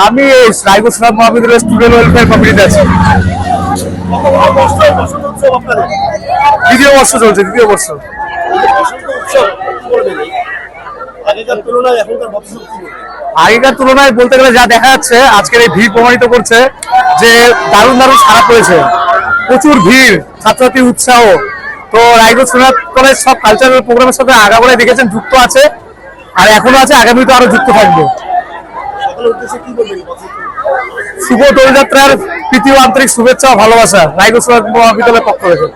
আমি এই রায়গঞ্জ সোনার মহাবিদ্যালয়ের স্টুডেন্ট ওয়েলফেয়ার কমিটিতে আছি। দ্বিতীয় বর্ষ চলছে, দ্বিতীয় বর্ষ। আগেকার তুলনায় বলতে গেলে যা দেখা যাচ্ছে আজকের এই ভিড় প্রমাণিত করছে যে দারুণ দারুণ সারা পড়েছে, প্রচুর ভিড়, ছাত্রছাত্রীর উৎসাহ। তো রায়গঞ্জ সোনার কলেজ সব কালচারাল প্রোগ্রামের সাথে আগাগোড়াই দেখেছেন যুক্ত আছে, আর এখনো আছে, আগামীতে আরো যুক্ত থাকবে। শুভ দোলযাত্রার প্রীতি ও আন্তরিক শুভেচ্ছা ও ভালোবাসা রায়গঞ্জ সোনার মহাবিদ্যালয়ের পক্ষ থেকে।